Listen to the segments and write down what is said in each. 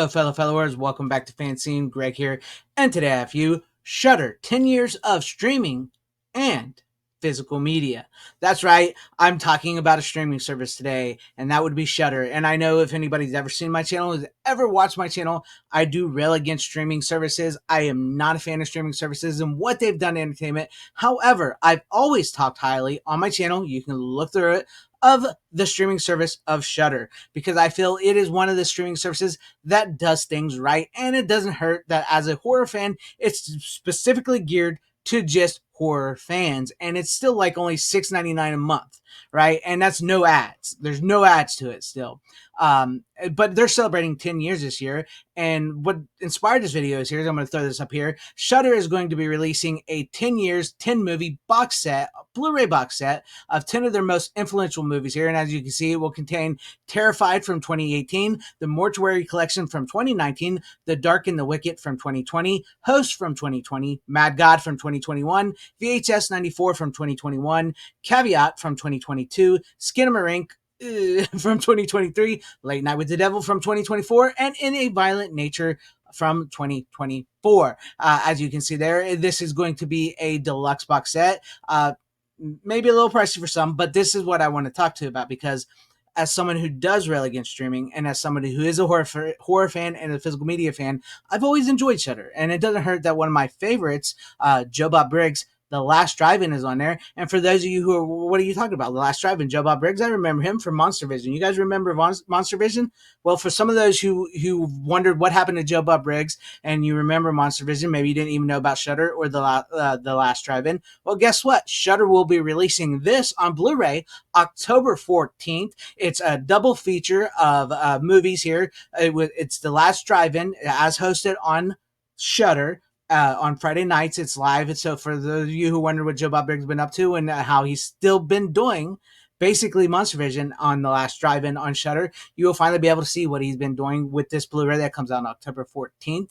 Hello, fellow followers. Welcome back to FanZcene. Greg here. And today I have you, Shudder, 10 years of streaming and physical media. That's right. I'm talking about a streaming service today, and that would be Shudder. And I know if anybody's ever seen my channel, has ever watched my channel, I do rail against streaming services. I am not a fan of streaming services and what they've done to entertainment. However, I've always talked highly on my channel. You can look through it of the streaming service of Shudder, because I feel it is one of the streaming services that does things right, and it doesn't hurt that as a horror fan, it's specifically geared to just horror fans, and it's still like only $6.99 a month, right? And that's no ads. There's no ads to it still. But they're celebrating 10 years this year, and what inspired this video is here. I'm going to throw this up here. Shudder is going to be releasing a 10 years, 10 movie box set, Blu-ray box set of 10 of their most influential movies here. And as you can see, it will contain Terrified from 2018, The Mortuary Collection from 2019, The Dark and the Wicked from 2020, Host from 2020, Mad God from 2021, VHS 94 from 2021, Caveat from 2022, Skinamarink from 2023, Late Night with the Devil from 2024, and In a Violent Nature from 2024. As you can see there, this is going to be a deluxe box set. Maybe a little pricey for some, but this is what I want to talk to you about, because as someone who does rail against streaming, and as somebody who is a horror fan and a physical media fan, I've always enjoyed Shudder. And it doesn't hurt that one of my favorites, Joe Bob Briggs, The Last Drive-In, is on there. And for those of you who are, what are you talking about? The Last Drive-In, Joe Bob Briggs, I remember him from Monster Vision. You guys remember Monster Vision? Well, for some of those who wondered what happened to Joe Bob Briggs, and you remember Monster Vision, maybe you didn't even know about Shudder or the Last Drive-In. Well, guess what? Shudder will be releasing this on Blu-ray October 14th. It's a double feature of movies here. It's The Last Drive-In, as hosted on Shudder. On Friday nights, it's live. And so for those of you who wonder what Joe Bob Briggs has been up to and how he's still been doing, basically Monster Vision on The Last Drive-In on Shudder, you will finally be able to see what he's been doing with this Blu-ray that comes out on October 14th.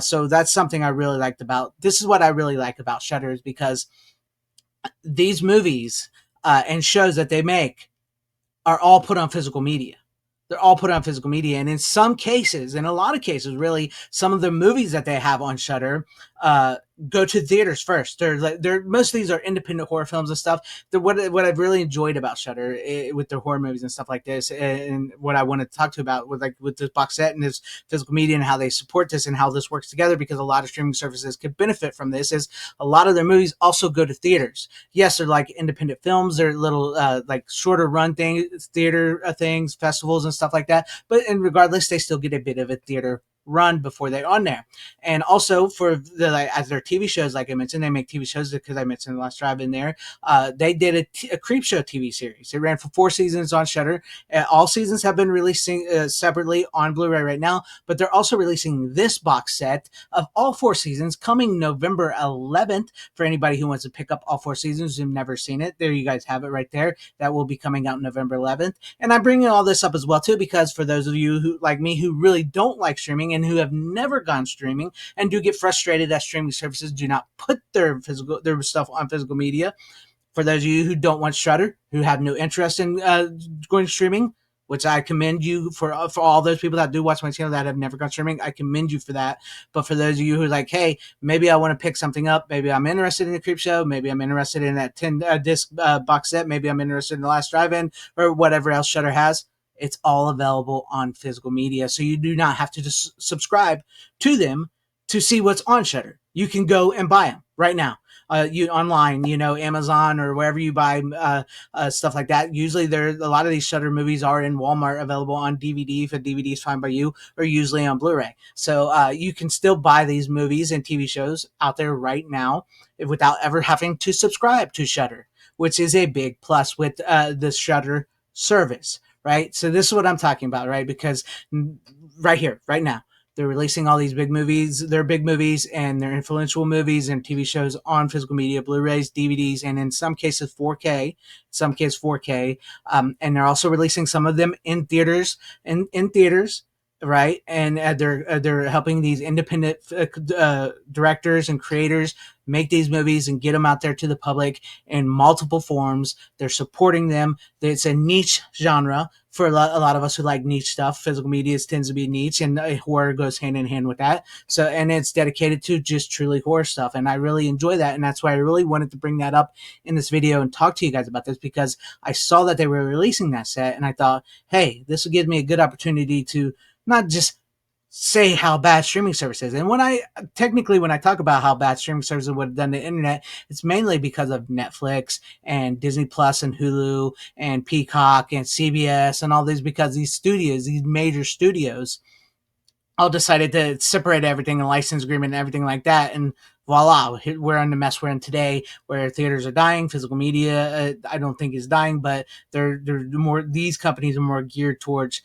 So that's something I really liked about. This is what I really like about Shudder, is because these movies and shows that they make are all put on physical media. They're all put on physical media. And in some cases, in a lot of cases, really, some of the movies that they have on Shudder go to theaters first. They're most of these are independent horror films and stuff. What I've really enjoyed about Shudder with their horror movies and stuff like this, and what I want to talk to you about with this box set and this physical media and how they support this and how this works together, because a lot of streaming services could benefit from this, is a lot of their movies also go to theaters. Yes, they're like independent films. They're little like shorter run theater things, festivals and stuff like that. But regardless, they still get a bit of a theater run before they're on there. And also for as their TV shows, like I mentioned, they make TV shows, because I mentioned The Last Drive-In there. They did a Creep Show TV series. It ran for 4 seasons on Shudder. All seasons have been releasing separately on Blu-ray right now, but they're also releasing this box set of all 4 seasons coming November 11th. For anybody who wants to pick up all 4 seasons who've never seen it, there you guys have it right there. That will be coming out November 11th. And I'm bringing all this up as well too, because for those of you who, like me, who really don't like streaming and who have never gone streaming and do get frustrated that streaming services do not put their stuff on physical media, for those of you who don't want Shudder, who have no interest in going streaming, which I commend you for all those people that do watch my channel that have never gone streaming, I commend you for that. But for those of you who are like, hey, maybe I want to pick something up, maybe I'm interested in the Creep Show, maybe I'm interested in that 10 disc box set, maybe I'm interested in The Last Drive-In, or whatever else Shudder has, it's all available on physical media. So you do not have to just subscribe to them to see what's on Shudder. You can go and buy them right now. You online, Amazon or wherever you buy stuff like that. Usually a lot of these Shudder movies are in Walmart, available on DVD if a DVD is fine by you, or usually on Blu-ray. So you can still buy these movies and TV shows out there right now without ever having to subscribe to Shudder, which is a big plus with the Shudder service. Right. So this is what I'm talking about, right? Because right here, right now, they're releasing all these big movies. They're big movies and they're influential movies and TV shows on physical media, Blu-rays, DVDs, and in some cases 4K, and they're also releasing some of them in theaters, right? And they're helping these independent directors and creators make these movies and get them out there to the public in multiple forms. They're supporting them. It's a niche genre for a lot of us who like niche stuff. Physical media tends to be niche, and horror goes hand in hand with that. So, and it's dedicated to just truly horror stuff, and I really enjoy that, and that's why I really wanted to bring that up in this video and talk to you guys about this, because I saw that they were releasing that set, and I thought, hey, this will give me a good opportunity to not just say how bad streaming service is. And when I talk about how bad streaming services would have done the internet, it's mainly because of Netflix and Disney Plus and Hulu and Peacock and CBS and all these, because these studios, these major studios, all decided to separate everything, and license agreement and everything like that. And voila, we're in the mess we're in today, where theaters are dying. Physical media, I don't think is dying, but they're more, these companies are more geared towards,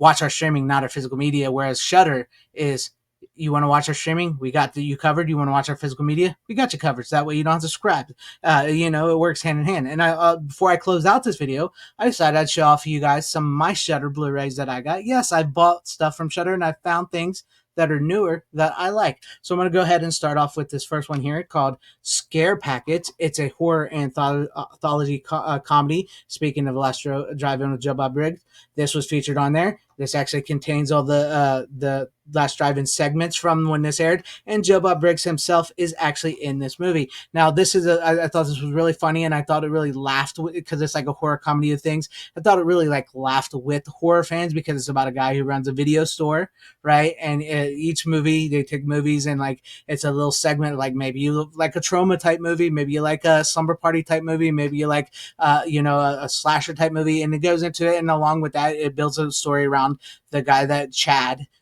watch our streaming, not our physical media. Whereas Shudder is, you want to watch our streaming, we got you covered. You want to watch our physical media, we got you covered. So that way you don't have to subscribe. It works hand in hand. And before I close out this video, I decided I'd show off you guys some of my Shudder Blu-rays that I got. Yes, I bought stuff from Shudder, and I found things that are newer that I like. So I'm going to go ahead and start off with this first one here called Scare Packets. It's a horror anthology comedy. Speaking of Last Drive-In with Joe Bob Briggs, this was featured on there. This actually contains all the Last Drive-In segments from when this aired, and Joe Bob Briggs himself is actually in this movie. Now, this is I thought this was really funny, and I thought it really laughed, because it's like a horror comedy of things. I thought it really laughed with horror fans, because it's about a guy who runs a video store, right? And each movie, they take movies, and it's a little segment, like maybe you like a trauma type movie, maybe you like a slumber party type movie, maybe you like a slasher type movie, and it goes into it, and along with that, it builds a story around the guy that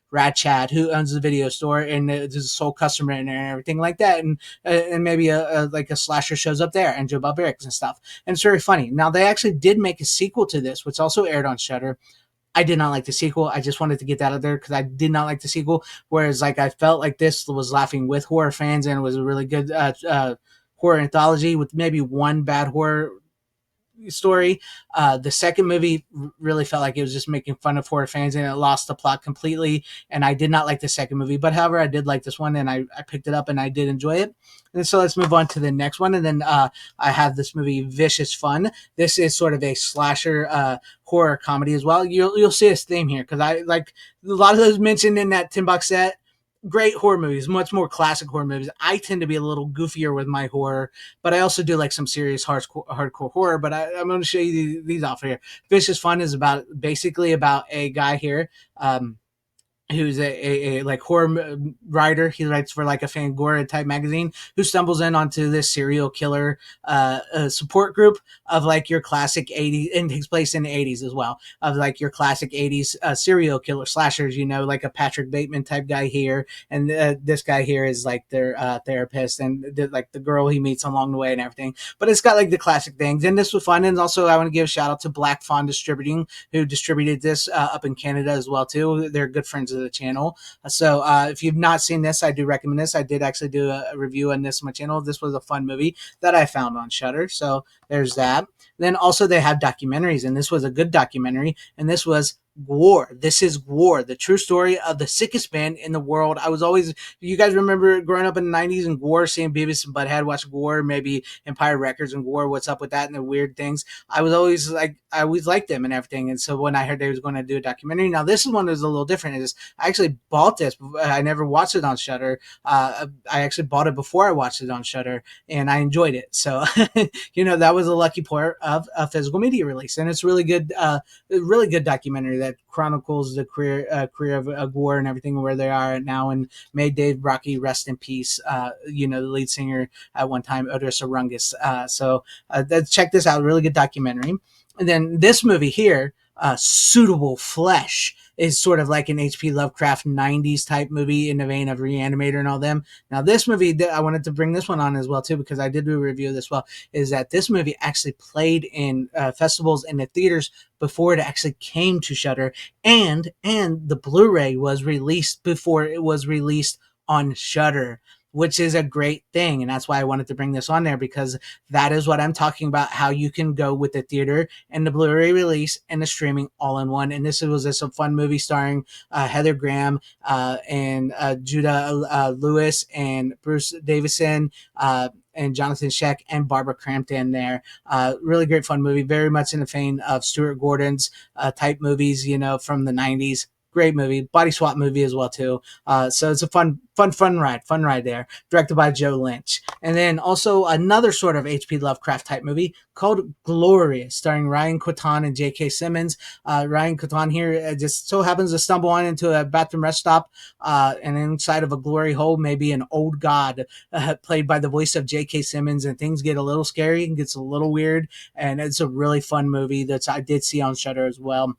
Rad Chad, who owns the video store, and is a sole customer in there and everything like that. And maybe a slasher shows up there, and Joe Bob Briggs and stuff. And it's very funny. Now, they actually did make a sequel to this, which also aired on Shudder. I did not like the sequel. I just wanted to get that out there, because I did not like the sequel. Whereas I felt like this was laughing with horror fans, and it was a really good horror anthology with maybe one bad horror story. The second movie really felt like it was just making fun of horror fans, and it lost the plot completely. And I did not like the second movie, but however, I did like this one, and I picked it up, and I did enjoy it. And so let's move on to the next one. And then I have this movie, Vicious Fun. This is sort of a slasher horror comedy as well. You'll see a theme here, because I like a lot of those mentioned in that 10-box set. Great horror movies, much more classic horror movies. I tend to be a little goofier with my horror, but I also do like some serious hardcore horror. But I'm going to show you these off here. Vicious Fun is basically about a guy here who's a horror writer. He writes for a Fangoria type magazine, who stumbles in onto this serial killer support group of your classic 80s, and takes place in the 80s as well, of your classic 80s serial killer slashers, like a Patrick Bateman type guy here, and this guy here is their therapist, and the girl he meets along the way and everything. But it's got the classic things, and this was fun. And also I want to give a shout out to Black Fawn Distributing, who distributed this up in Canada as well too. They're good friends of the channel. So if you've not seen this, I do recommend this. I did actually do a review on this on my channel. This was a fun movie that I found on Shudder. So there's that. Then also they have documentaries, and this was a good documentary, and this was War. This is War, the true story of the sickest band in the world. I was always, you guys remember growing up in the 90s and War, seeing Beavis and Butthead, watch War, maybe Empire Records and War, what's up with that and the weird things. I always liked them and everything. And so when I heard they was going to do a documentary, now this is one that was a little different. I actually bought this. I never watched it on Shudder. I actually bought it before I watched it on Shudder, and I enjoyed it. So, that was a lucky part of a physical media release. And it's really good documentary that chronicles the career of War and everything, where they are now, and may Dave Brockie rest in peace. The lead singer at one time, Otis Arungus. So check this out. Really good documentary. And then this movie here, Suitable Flesh, is sort of like an H.P. Lovecraft 90s type movie in the vein of Reanimator and all them. Now, this movie, I wanted to bring this one on as well, too, because I did do a review of this well, is that this movie actually played in festivals and the theaters before it actually came to Shudder, and the Blu-ray was released before it was released on Shudder. which is a great thing. And that's why I wanted to bring this on there, because that is what I'm talking about, how you can go with the theater and the Blu-ray release and the streaming all in one. And this was just a fun movie starring Heather Graham and Judah Lewis and Bruce Davison, and Jonathan Sheck and Barbara Crampton there. Really great fun movie, very much in the vein of Stuart Gordon's type movies, from the 90s. Great movie, body swap movie as well too. So it's a fun ride there. Directed by Joe Lynch, and then also another sort of H.P. Lovecraft type movie called Glorious, starring Ryan Quaton and J.K. Simmons. Ryan Quaton here just so happens to stumble on into a bathroom rest stop, and inside of a glory hole, maybe an old god played by the voice of J.K. Simmons, and things get a little scary and gets a little weird. And it's a really fun movie that I did see on Shudder as well.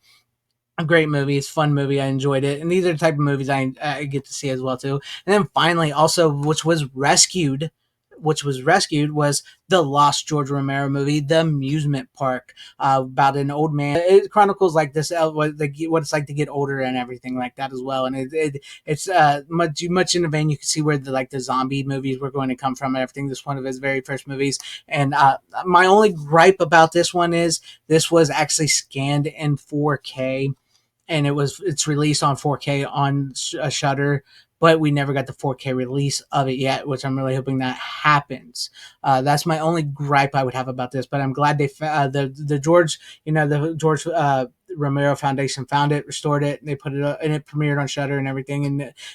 A great movie. It's a fun movie. I enjoyed it. And these are the type of movies I get to see as well too. And then finally, also, which was rescued, was the Lost George Romero movie, The Amusement Park, about an old man. It chronicles like this, what it's like to get older and everything like that as well. And it's much in the vein. You can see where the zombie movies were going to come from and everything. This is one of his very first movies. And my only gripe about this one is this was actually scanned in 4K, and it's released on 4K on Shudder, but we never got the 4K release of it yet, which I'm really hoping that happens. That's my only gripe I would have about this, but I'm glad they the George Romero Foundation found it, restored it, and they put it up, and it premiered on Shudder and everything,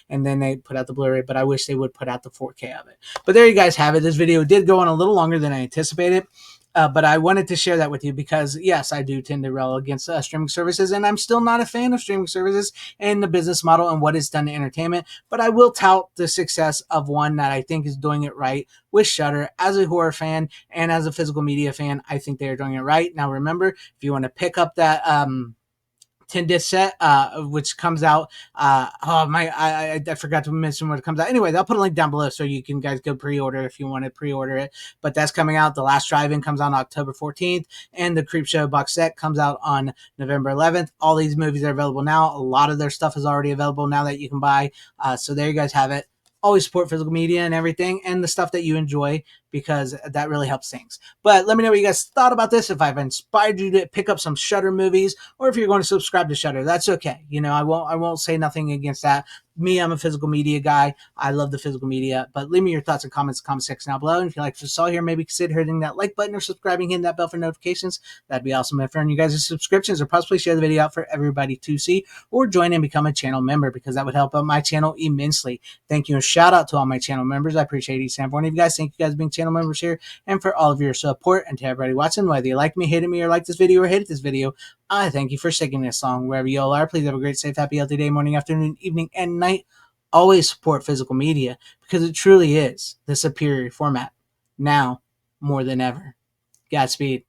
and then they put out the Blu-ray. But I wish they would put out the 4K of it. But there you guys have it. This video did go on a little longer than I anticipated. But I wanted to share that with you because, yes, I do tend to rail against streaming services, and I'm still not a fan of streaming services and the business model and what it's done to entertainment. But I will tout the success of one that I think is doing it right with Shudder. As a horror fan and as a physical media fan, I think they are doing it right. Now, remember, if you want to pick up that 10-disc set, which comes out. I forgot to mention when it comes out. Anyway, I'll put a link down below so you can guys go pre-order if you want to pre-order it. But that's coming out. The Last Drive-In comes out on October 14th, and the Creepshow box set comes out on November 11th. All these movies are available now. A lot of their stuff is already available now that you can buy. So there you guys have it. Always support physical media and everything and the stuff that you enjoy, because that really helps things. But let me know what you guys thought about this. If I've inspired you to pick up some Shudder movies, or if you're going to subscribe to Shudder, that's okay. I won't say nothing against that. Me, I'm a physical media guy. I love the physical media. But leave me your thoughts and comments in the comment section down below. And if you like what you saw here, maybe consider hitting that like button or subscribing, hitting that bell for notifications. That'd be awesome. If you guys' subscriptions, or possibly share the video out for everybody to see, or join and become a channel member, because that would help out my channel immensely. Thank you, and shout out to all my channel members. I appreciate each and every one of you guys. Thank you guys for being channel members here, and for all of your support. And to everybody watching, whether you like me, hated me, or like this video, or hated this video, I thank you for sticking this long. Wherever you all are, please have a great, safe, happy, healthy day, morning, afternoon, evening, and night. Always support physical media, because it truly is the superior format, now more than ever. Godspeed.